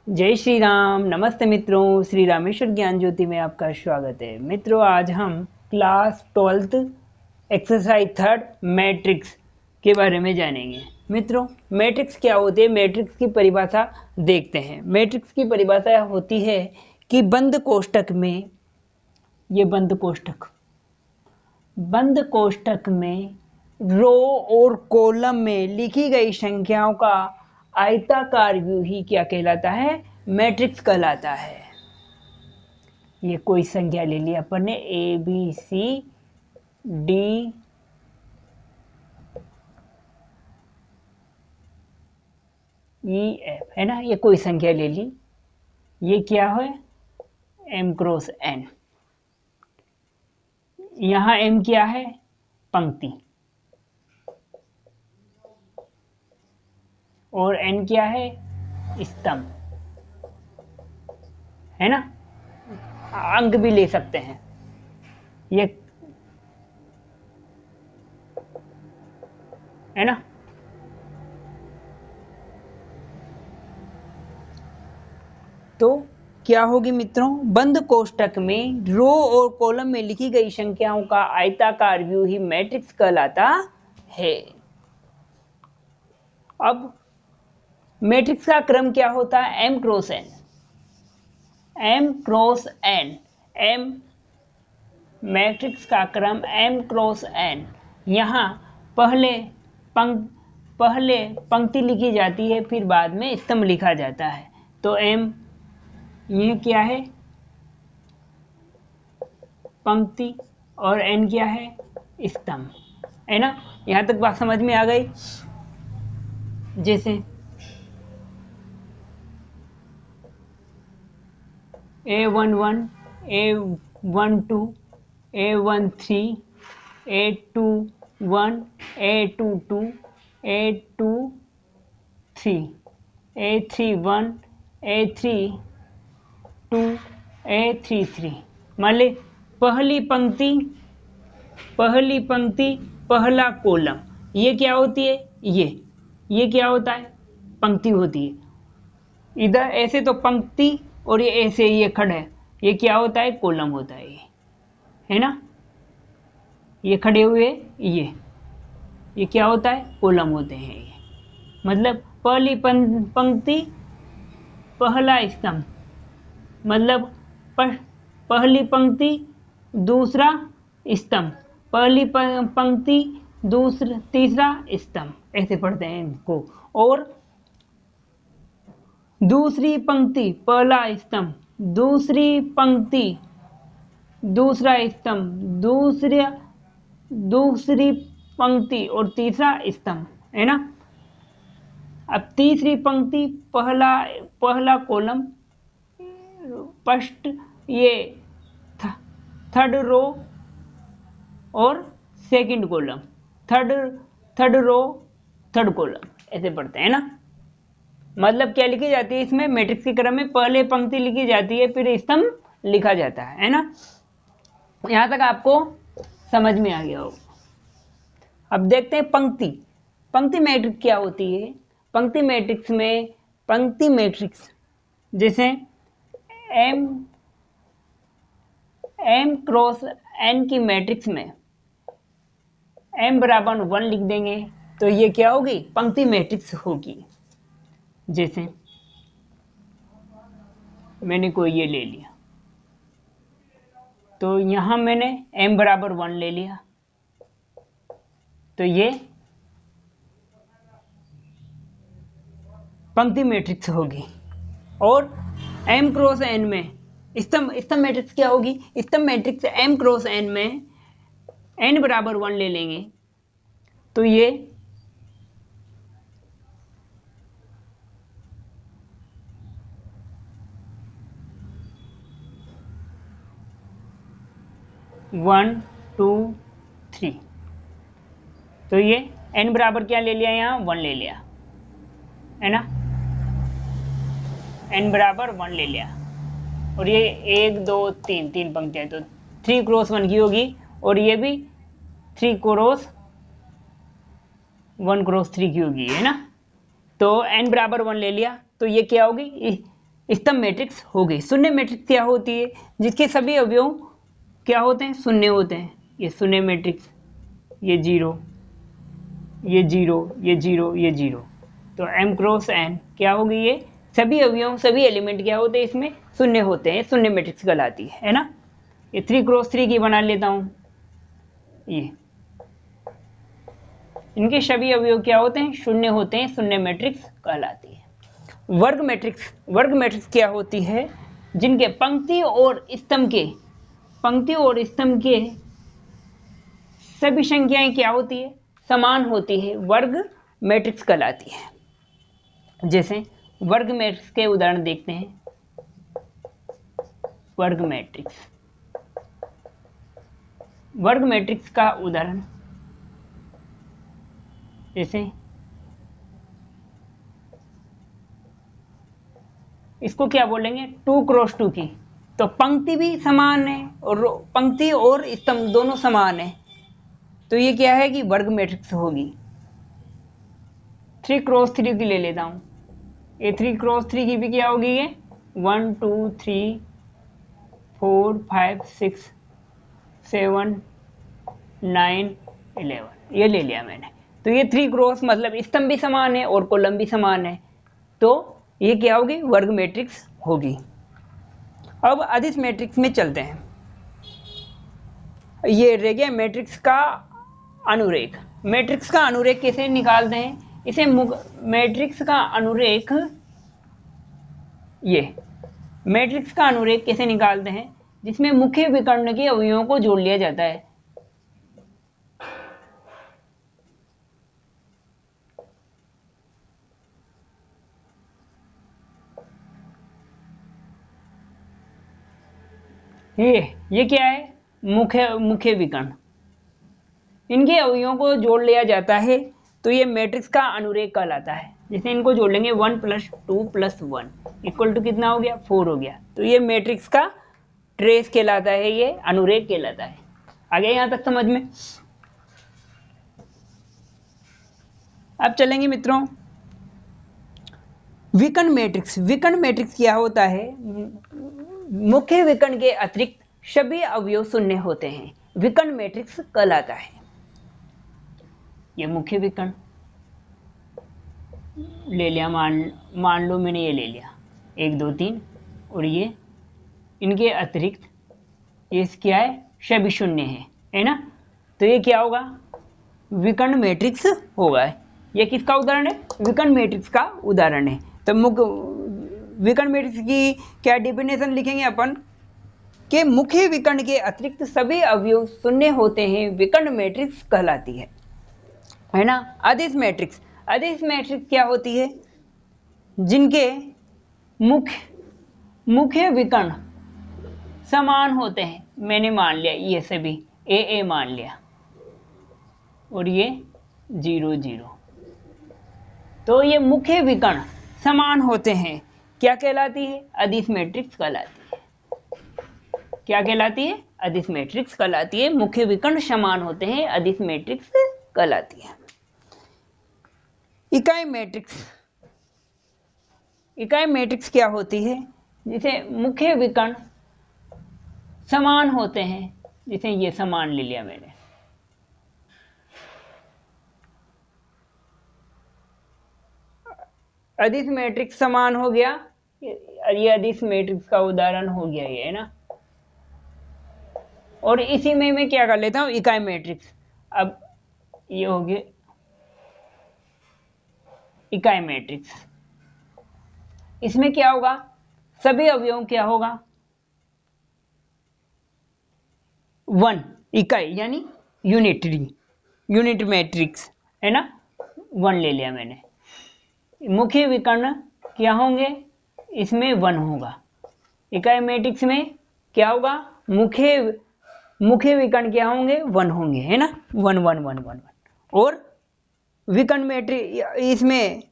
जय श्री राम। नमस्ते मित्रों, श्री रामेश्वर ज्ञान ज्योति में आपका स्वागत है। मित्रों, आज हम class 12th exercise 3rd matrix के बारे में जानेंगे। मित्रों, मैट्रिक्स क्या होती है, मैट्रिक्स की परिभाषा देखते हैं। मैट्रिक्स की परिभाषा होती है कि बंद कोष्ठक में, ये बंद कोष्ठक में रो और कॉलम में लिखी गई संख्याओं का आयताकार व्यू ही क्या कहलाता है, मैट्रिक्स कहलाता है। ये कोई संख्या ले ली अपन ने, A B C D E F, है ना। ये कोई संख्या ले ली, ये क्या है, एम क्रॉस एन। यहां एम क्या है, पंक्ति, और एन क्या है, स्तंभ, है ना। अंक भी ले सकते हैं। ये है ना। तो क्या होगी मित्रों, बंद कोष्ठक में रो और कॉलम में लिखी गई संख्याओं का आयताकार व्यू ही मैट्रिक्स कहलाता है। अब मैट्रिक्स का क्रम क्या होता है, M cross N. M cross N, M matrix का क्रम एम क्रॉस एन। यहाँ पहले पंक्ति लिखी जाती है, फिर बाद में स्तंभ लिखा जाता है। तो एम ये क्या है, पंक्ति, और एन क्या है, स्तंभ, है ना। यहां तक बात समझ में आ गई। जैसे A11, A12, A13, A21, A22, A23, A31, A32, A33। मान ले पहली पंक्ति, पहला कॉलम, ये क्या होती है, ये क्या होता है, पंक्ति होती है। इधर ऐसे तो पंक्ति, और ये ऐसे ये खड़े, ये क्या होता है, कॉलम होता है, ये है ना। ये खड़े हुए, ये क्या होता है, कॉलम होते हैं। ये मतलब पहली पंक्ति, पहला स्तंभ, मतलब पहली पंक्ति दूसरा स्तंभ, पहली पंक्ति तीसरा स्तंभ, ऐसे पढ़ते हैं इनको। और दूसरी पंक्ति पहला स्तंभ, दूसरी पंक्ति दूसरा स्तंभ, दूसरी पंक्ति और तीसरा स्तंभ, है ना। अब तीसरी पंक्ति पहला कॉलम, फर्स्ट ये थर्ड रो और second column, third row third column, ऐसे पढ़ते हैं ना। मतलब क्या लिखी जाती है इसमें, मैट्रिक्स के क्रम में पहले पंक्ति लिखी जाती है, फिर स्तंभ लिखा जाता है ना। यहां तक आपको समझ में आ गया हो। अब देखते हैं पंक्ति मैट्रिक्स क्या होती है। पंक्ति मैट्रिक्स जैसे एम क्रॉस एन की मैट्रिक्स में m बराबर 1 लिख देंगे, तो ये क्या होगी, पंक्ति मैट्रिक्स होगी। जैसे मैंने कोई ये ले लिया, तो यहां मैंने m बराबर 1 ले लिया, तो ये पंक्ति मैट्रिक्स होगी। और m क्रॉस n में स्तंभ मैट्रिक्स क्या होगी, स्तंभ मैट्रिक्स m क्रॉस n में n बराबर 1 ले लेंगे, तो ये वन टू थ्री, तो ये n बराबर क्या ले लिया, यहाँ 1 ले लिया, है ना। n बराबर 1 ले लिया, और ये 1 2 3 पंक्तियां, तो 3 क्रॉस 1 की होगी, और ये भी 3 क्रॉस 1 क्रॉस 3 की होगी, है ना। तो n बराबर 1 ले लिया, तो ये क्या होगी, स्तंभ मैट्रिक्स हो गई। शून्य मैट्रिक्स क्या होती है? जिसके सभी अवयव क्या होते हैं? शून्य होते हैं। ये शून्य मैट्रिक्स, ये जीरो, ये जीरो, ये जीरो, ये जीरो। तो m क्रॉस n क्या होगी? ये सभी अवयव, सभी एलिमेंट क्या होते हैं? इसमें शून्य होते हैं, शून्य मैट्रिक्स कहलाती है ना। ये 3 क्रॉस 3 की बना लेता हूं। ये इनके सभी अवयव क्या होते हैं? शून्य होते हैं, शून्य मैट्रिक्स कहलाती है। वर्ग मैट्रिक्स, वर्ग मैट्रिक्स क्या होती है? जिनके पंक्ति और स्तंभ के, पंक्ति और स्तंभ के सभी संख्याएं क्या होती है? समान होती है, वर्ग मैट्रिक्स कहलाती है। जैसे वर्ग मैट्रिक्स के उदाहरण देखते हैं। वर्ग मैट्रिक्स, वर्ग मैट्रिक्स का उदाहरण जैसे इसको क्या बोलेंगे? 2 क्रॉस 2 की। तो पंक्ति भी समान है और पंक्ति और स्तंभ दोनों समान है, तो ये क्या है कि वर्ग मैट्रिक्स होगी। 3 क्रॉस 3 की ले लेता हूं। ये 3 क्रॉस 3 की भी क्या होगी? ये 1 2 3 4 5 6 7 9 11 ये ले लिया मैंने। तो ये 3 क्रॉस मतलब स्तंभ भी समान है और कॉलम भी समान है, तो ये क्या होगी? वर्ग मैट्रिक्स होगी। अब अदिश मैट्रिक्स में चलते हैं। ये रेखीय मैट्रिक्स का अनुरेख। मैट्रिक्स का अनुरेख कैसे निकालते हैं? इसे मैट्रिक्स का अनुरेख, ये मैट्रिक्स का अनुरेख कैसे निकालते हैं? जिसमें मुख्य विकर्ण के अवयवों को जोड़ लिया जाता है। ये क्या है? मुख्य विकर्ण, इनके अवयवों को जोड़ लिया जाता है, तो ये मैट्रिक्स का अनुरेख कहलाता है। जैसे इनको जोड़ लेंगे 1 + 2 + 1 इक्वल टू कितना हो गया? 4 हो गया। तो ये मैट्रिक्स का ट्रेस कहलाता है, ये अनुरेख कहलाता है। आ गया यहां तक समझ में? अब चलेंगे मित्रों विकर्ण मैट्रिक्स। विकर्ण मैट्रिक्स क्या होता है? मुख्य विकर्ण के अतिरिक्त सभी अवयव शून्य होते हैं, विकर्ण मैट्रिक्स कहलाता है। ये मुख्य विकर्ण ले लिया, मान लो मैंने ये ले लिया 1 2 3, और ये इनके अतिरिक्त ये क्या है? सभी शून्य है ना। तो ये क्या होगा? विकर्ण मैट्रिक्स होगा। ये किसका उदाहरण है? विकर्ण मैट्रिक्स का उदाहरण है। तो विकर्ण मैट्रिक्स की क्या डेफिनेशन लिखेंगे अपन कि मुख्य विकर्ण के अतिरिक्त सभी अवयव शून्य होते हैं, विकर्ण मैट्रिक्स कहलाती है ना। अदिश मैट्रिक्स, अदिश मैट्रिक्स क्या होती है? जिनके मुख्य विकर्ण समान होते हैं। मैंने मान लिया ये सभी ए मान लिया, और ये 0 0, तो ये मुख्य विकर्ण समान होते हैं, क्या कहलाती है? अदिश मैट्रिक्स कहलाती है। क्या कहलाती है? अदिश मैट्रिक्स कहलाती है। मुख्य विकर्ण समान होते हैं, अदिश मैट्रिक्स कहलाती है। इकाई मैट्रिक्स, इकाई मैट्रिक्स क्या होती है? जिसे मुख्य विकर्ण समान होते हैं, जिसे ये समान ले लिया मैंने। अदिश मैट्रिक्स समान हो गया, ये अदिश मैट्रिक्स का उदाहरण हो गया ये, है ना। और इसी में मैं क्या कर लेता हूं? इकाई मैट्रिक्स। अब ये हो गया इकाई मैट्रिक्स। इसमें क्या होगा? सभी अवयवों क्या होगा? 1 इकाई, यानी यूनिट मैट्रिक्स, है ना। 1 ले लिया मैंने। मुख्य विकर्ण क्या होंगे? इसमें 1 होगा। इकाई मैट्रिक्स में क्या होगा? मुख्य विकर्ण क्या होंगे? 1 होंगे, है ना। 1 1 1 1 1। और विकर्ण मैट्रिक्स, इसमें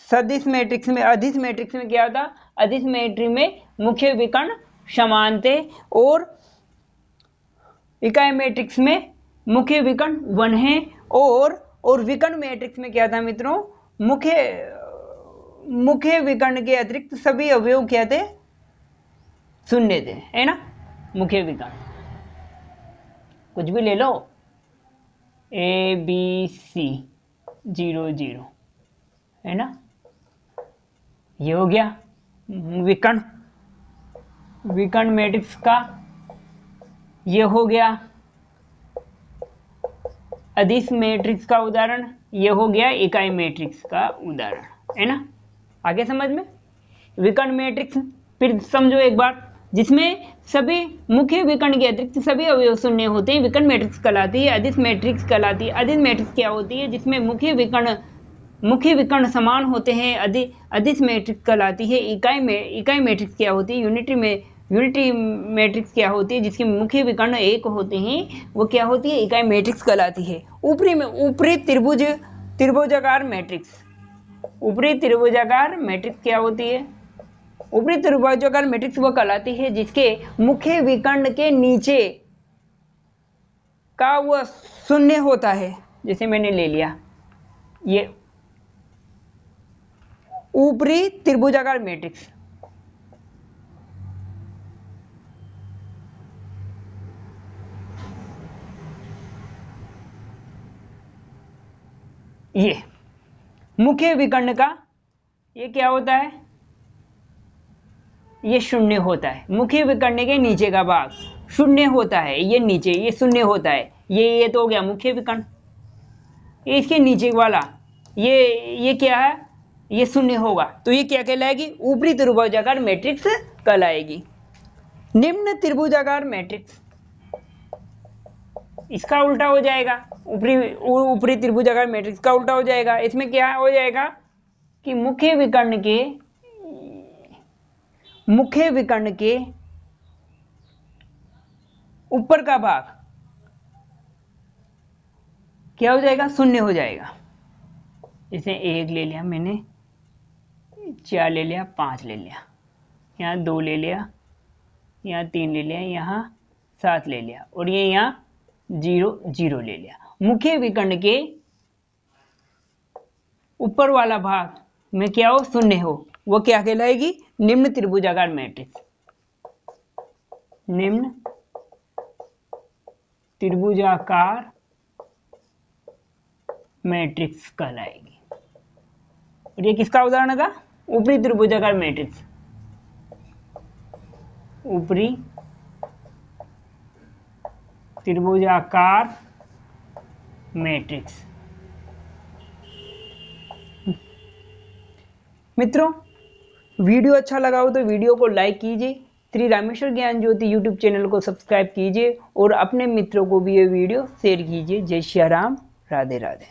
सदिश मैट्रिक्स में, अदिश मैट्रिक्स में क्या होता? अदिश मैट्रिक्स में मुख्य विकर्ण समान थे, और इकाई मैट्रिक्स में मुख्य विकर्ण 1 है, और विकर्ण मैट्रिक्स में क्या था मित्रों? मुख्य विकर्ण के अतिरिक्त सभी अवयव क्या थे, शून्य थे, है ना। मुख्य विकर्ण कुछ भी ले लो, ए बी सी 0 0, है ना, ये हो गया विकर्ण, विकर्ण मैट्रिक्स का। ये हो गया अदिश मैट्रिक्स का उदाहरण, ये हो गया इकाई मैट्रिक्स का उदाहरण, है ना। आगे समझ में, विकर्ण मैट्रिक्स फिर समझो एक बार, जिसमें सभी मुख्य विकर्ण के अतिरिक्त सभी अवयव शून्य होते हैं, विकर्ण मैट्रिक्स कहलाती है। अदिश मैट्रिक्स कहलाती है। अदिश मैट्रिक्स क्या होती है, जिसमें मुख्य विकर्ण समान होते हैं, अदिश मैट्रिक्स कहलाती है। इकाई मैट्रिक्स क्या होती है, यूनिटरी मैट्रिक्स क्या होती है, जिसके मुख्य विकर्ण एक होते हैं, वो क्या होती है, इकाई मैट्रिक्स कहलाती है। ऊपरी त्रिभुजाकार मैट्रिक्स, ऊपरी त्रिभुजाकार मैट्रिक्स क्या होती है, ऊपरी त्रिभुजाकार मैट्रिक्स वो कहलाती है जिसके मुख्य विकर्ण के नीचे का वो शून्य होता है। जैसे मैंने ले लिया ये ऊपरी त्रिभुजाकार मैट्रिक्स, ये मुख्य विकर्ण का ये क्या होता है, ये शून्य होता है। मुख्य विकर्ण के नीचे का भाग शून्य होता है, ये नीचे ये शून्य होता है। ये तो हो गया मुख्य विकर्ण। इसके नीचे वाला ये क्या है, ये शून्य होगा, तो ये क्या कहलाएगी, ऊपरी त्रिभुजाकार मैट्रिक्स कहलाएगी। निम्न त्रिभुजाकार मैट्रिक्स इसका उल्टा हो जाएगा, ऊपरी त्रिभुजाकार मैट्रिक्स का उल्टा हो जाएगा। इसमें क्या हो जाएगा कि मुख्य विकर्ण के ऊपर का भाग क्या हो जाएगा, शून्य हो जाएगा। जैसे 1 ले लिया मैंने, 4 ले लिया, 5 ले लिया, यहाँ 2 ले लिया, यहाँ 3 ले लिया, यहाँ 7 ले लिया, और ये यहाँ 0 0 ले लिया। मुख्य विकर्ण के ऊपर वाला भाग में क्या हो, शून्य हो, वो क्या कहलाएगी, निम्न त्रिभुजाकार मैट्रिक्स। निम्न त्रिभुजाकार मैट्रिक्स कहलाएगी। और ये किसका उदाहरण था, ऊपरी त्रिभुजाकार मैट्रिक्स, ऊपरी त्रिभुजाकार मैट्रिक्स। मित्रों, वीडियो अच्छा लगा हो तो वीडियो को लाइक कीजिए, श्री रामेश्वर ज्ञान ज्योति यूट्यूब चैनल को सब्सक्राइब कीजिए और अपने मित्रों को भी ये वीडियो शेयर कीजिए। जय श्री राम, राधे राधे।